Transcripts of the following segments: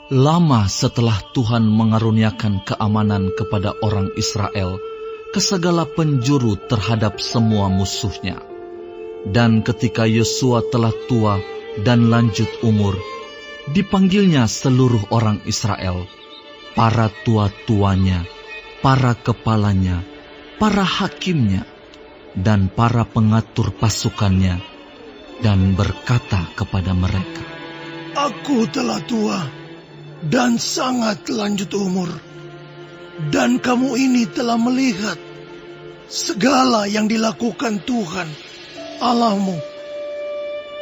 Lama setelah Tuhan mengaruniakan keamanan kepada orang Israel ke segala penjuru terhadap semua musuhnya. Dan ketika Yosua telah tua dan lanjut umur, dipanggilnya seluruh orang Israel, para tua-tuanya, para kepalanya, para hakimnya, dan para pengatur pasukannya, dan berkata kepada mereka, Aku telah tua dan sangat lanjut umur, dan kamu ini telah melihat segala yang dilakukan Tuhan Allahmu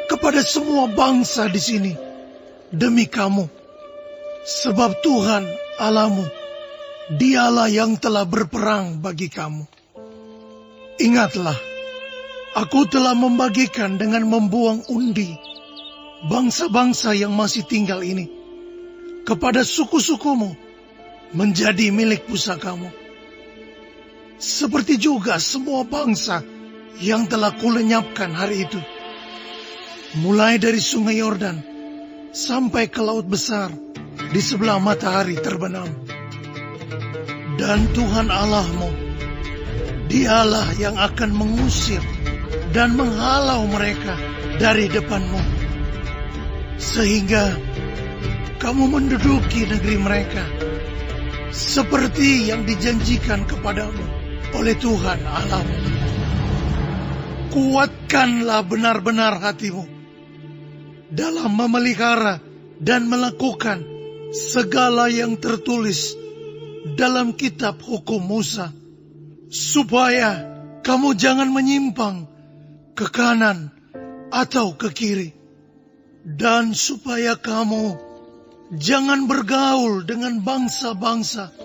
kepada semua bangsa di sini demi kamu, sebab Tuhan Allahmu, Dialah yang telah berperang bagi kamu. Ingatlah, aku telah membagikan dengan membuang undi bangsa-bangsa yang masih tinggal ini kepada suku-sukumu menjadi milik pusakamu. Seperti juga semua bangsa yang telah kulenyapkan hari itu, mulai dari sungai Yordan sampai ke laut besar di sebelah matahari terbenam. Dan Tuhan Allahmu, Dialah yang akan mengusir dan menghalau mereka dari depanmu, sehingga kamu menduduki negeri mereka, seperti yang dijanjikan kepadamu oleh Tuhan Allahmu. Kuatkanlah benar-benar hatimu dalam memelihara dan melakukan segala yang tertulis dalam kitab hukum Musa, supaya kamu jangan menyimpang ke kanan atau ke kiri, dan supaya kamu jangan bergaul dengan bangsa-bangsa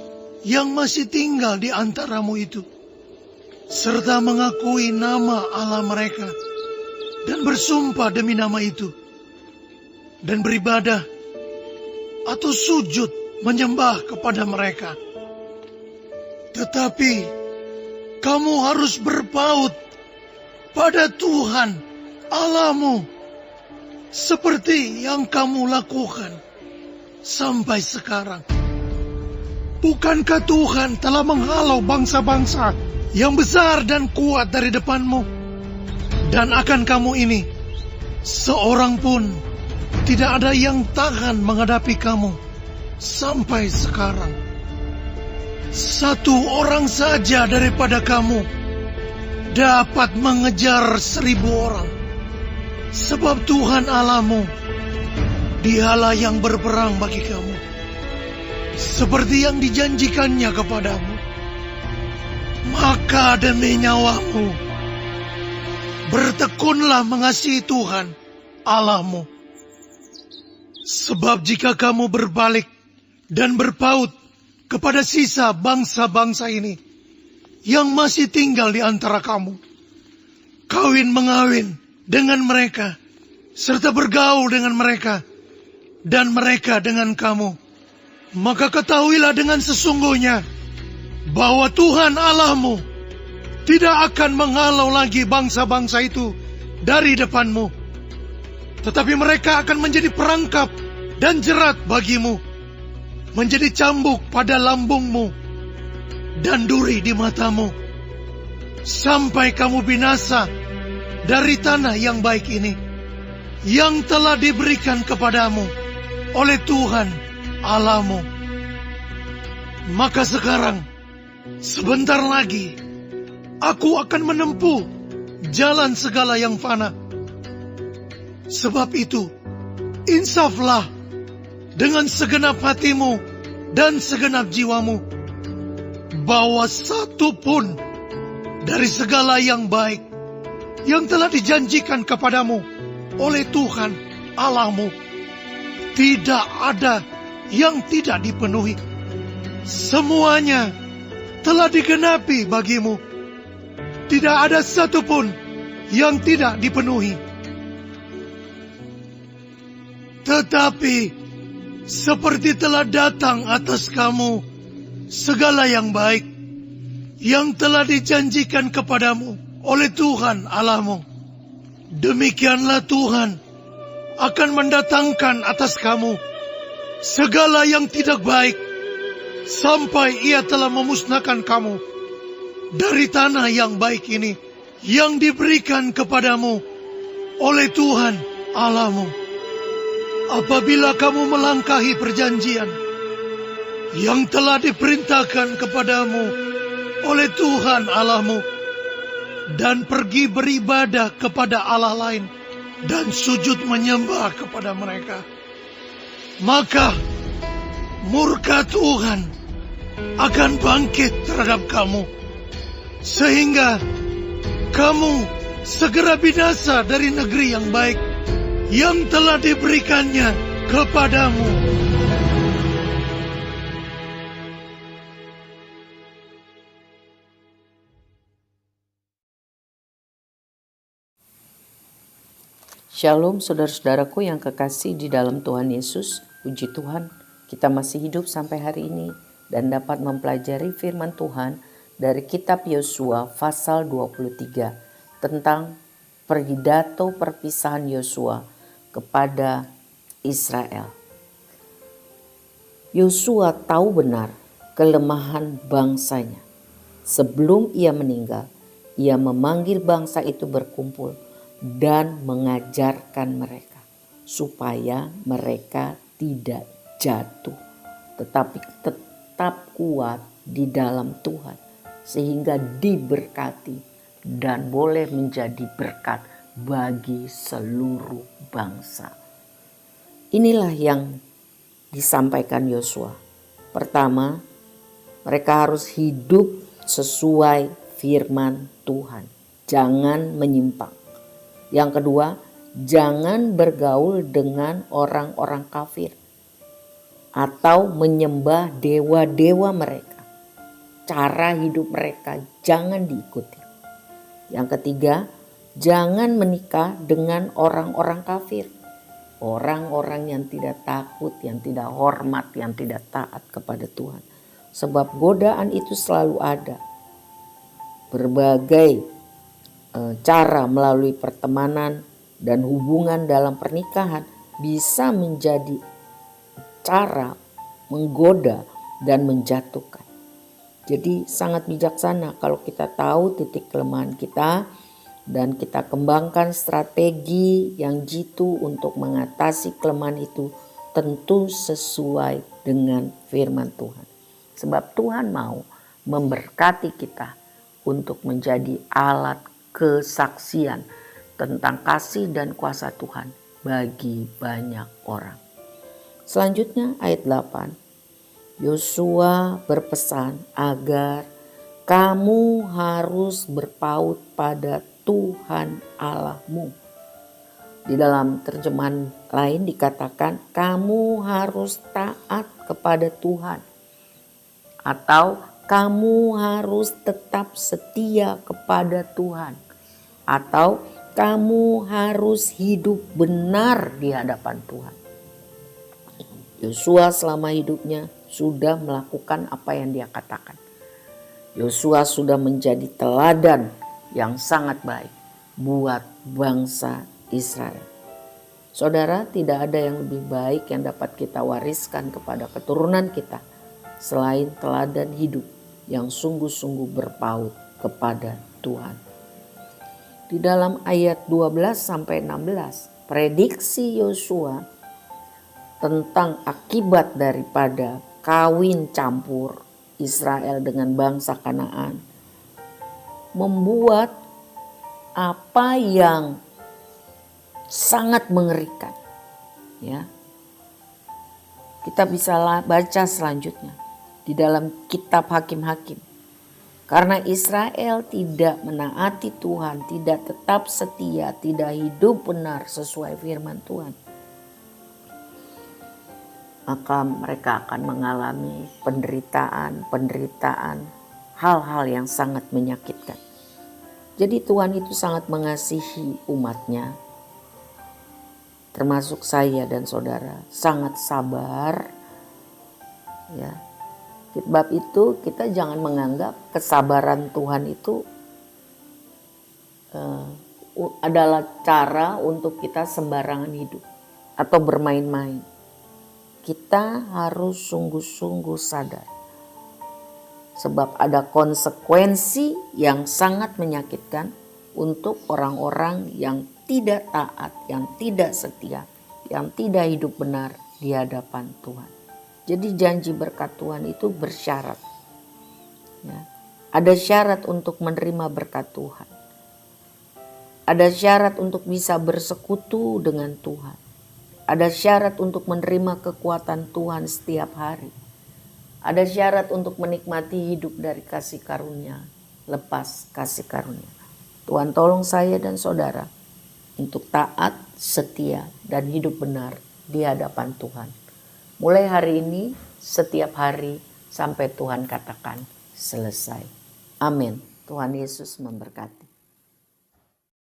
yang masih tinggal di antaramu itu, serta mengakui nama Allah mereka, dan bersumpah demi nama itu, dan beribadah atau sujud menyembah kepada mereka. Tetapi kamu harus berpaut pada Tuhan Allahmu, seperti yang kamu lakukan sampai sekarang. Bukankah Tuhan telah menghalau bangsa-bangsa yang besar dan kuat dari depanmu? Dan akan kamu ini, seorang pun tidak ada yang tahan menghadapi kamu sampai sekarang. Satu orang saja daripada kamu dapat mengejar 1000 orang, sebab Tuhan Allahmu, Dialah yang berperang bagi kamu, seperti yang dijanjikannya kepadamu. Maka demi nyawamu, bertekunlah mengasihi Tuhan Allahmu. Sebab jika kamu berbalik dan berpaut kepada sisa bangsa-bangsa ini yang masih tinggal di antara kamu, kawin-mengawin dengan mereka, serta bergaul dengan mereka, dan mereka dengan kamu, maka ketahuilah dengan sesungguhnya bahwa Tuhan Allahmu tidak akan menghalau lagi bangsa-bangsa itu dari depanmu, tetapi mereka akan menjadi perangkap dan jerat bagimu, menjadi cambuk pada lambungmu dan duri di matamu, sampai kamu binasa dari tanah yang baik ini, yang telah diberikan kepadamu oleh Tuhan Allahmu. Maka sekarang, sebentar lagi, aku akan menempuh jalan segala yang fana. Sebab itu, insaflah dengan segenap hatimu dan segenap jiwamu, bahwa satu pun dari segala yang baik yang telah dijanjikan kepadamu oleh Tuhan Allahmu tidak ada yang tidak dipenuhi. Semuanya telah digenapi bagimu. Tidak ada satu pun yang tidak dipenuhi. Tetapi seperti telah datang atas kamu segala yang baik yang telah dijanjikan kepadamu oleh Tuhan Allahmu, demikianlah Tuhan akan mendatangkan atas kamu segala yang tidak baik, sampai Ia telah memusnahkan kamu dari tanah yang baik ini, yang diberikan kepadamu oleh Tuhan Allahmu. Apabila kamu melangkahi perjanjian yang telah diperintahkan kepadamu oleh Tuhan Allahmu, dan pergi beribadah kepada Allah lain, dan sujud menyembah kepada mereka, maka murka Tuhan akan bangkit terhadap kamu, sehingga kamu segera binasa dari negeri yang baik yang telah diberikannya kepadamu. Shalom saudara-saudaraku yang kekasih di dalam Tuhan Yesus. Puji Tuhan, kita masih hidup sampai hari ini dan dapat mempelajari firman Tuhan dari kitab Yosua pasal 23 tentang pidato perpisahan Yosua kepada Israel. Yosua tahu benar kelemahan bangsanya. Sebelum ia meninggal, ia memanggil bangsa itu berkumpul dan mengajarkan mereka supaya mereka tidak jatuh, tetapi tetap kuat di dalam Tuhan, sehingga diberkati dan boleh menjadi berkat bagi seluruh bangsa. Inilah yang disampaikan Yosua. Pertama, mereka harus hidup sesuai firman Tuhan, jangan menyimpang. Yang kedua, jangan bergaul dengan orang-orang kafir atau menyembah dewa-dewa mereka. Cara hidup mereka jangan diikuti. Yang ketiga, jangan menikah dengan orang-orang kafir. Orang-orang yang tidak takut, yang tidak hormat, yang tidak taat kepada Tuhan. Sebab godaan itu selalu ada. Berbagai cara melalui pertemanan dan hubungan dalam pernikahan bisa menjadi cara menggoda dan menjatuhkan. Jadi sangat bijaksana kalau kita tahu titik kelemahan kita dan kita kembangkan strategi yang jitu untuk mengatasi kelemahan itu, tentu sesuai dengan firman Tuhan. Sebab Tuhan mau memberkati kita untuk menjadi alat kesaksian tentang kasih dan kuasa Tuhan bagi banyak orang. Selanjutnya ayat 8. Yosua berpesan agar kamu harus berpaut pada Tuhan Allahmu. Di dalam terjemahan lain dikatakan kamu harus taat kepada Tuhan, atau kamu harus tetap setia kepada Tuhan, atau kamu harus hidup benar di hadapan Tuhan. Yosua selama hidupnya sudah melakukan apa yang dia katakan. Yosua sudah menjadi teladan yang sangat baik buat bangsa Israel. Saudara, tidak ada yang lebih baik yang dapat kita wariskan kepada keturunan kita selain teladan hidup yang sungguh-sungguh berpaut kepada Tuhan. Di dalam ayat 12 sampai 16, prediksi Yosua tentang akibat daripada kawin campur Israel dengan bangsa Kanaan membuat apa yang sangat mengerikan. Ya. Kita bisa baca selanjutnya di dalam kitab Hakim-Hakim. Karena Israel tidak menaati Tuhan, tidak tetap setia, tidak hidup benar sesuai firman Tuhan, maka mereka akan mengalami penderitaan, hal-hal yang sangat menyakitkan. Jadi Tuhan itu sangat mengasihi umatnya, termasuk saya dan saudara, sangat sabar. Ya. Sebab itu kita jangan menganggap kesabaran Tuhan itu adalah cara untuk kita sembarangan hidup atau bermain-main. Kita harus sungguh-sungguh sadar. Sebab ada konsekuensi yang sangat menyakitkan untuk orang-orang yang tidak taat, yang tidak setia, yang tidak hidup benar di hadapan Tuhan. Jadi janji berkat Tuhan itu bersyarat. Ya. Ada syarat untuk menerima berkat Tuhan. Ada syarat untuk bisa bersekutu dengan Tuhan. Ada syarat untuk menerima kekuatan Tuhan setiap hari. Ada syarat untuk menikmati hidup dari kasih karunia, lepas kasih karunia. Tuhan tolong saya dan saudara untuk taat, setia, dan hidup benar di hadapan Tuhan. Mulai hari ini, setiap hari, sampai Tuhan katakan selesai. Amin. Tuhan Yesus memberkati.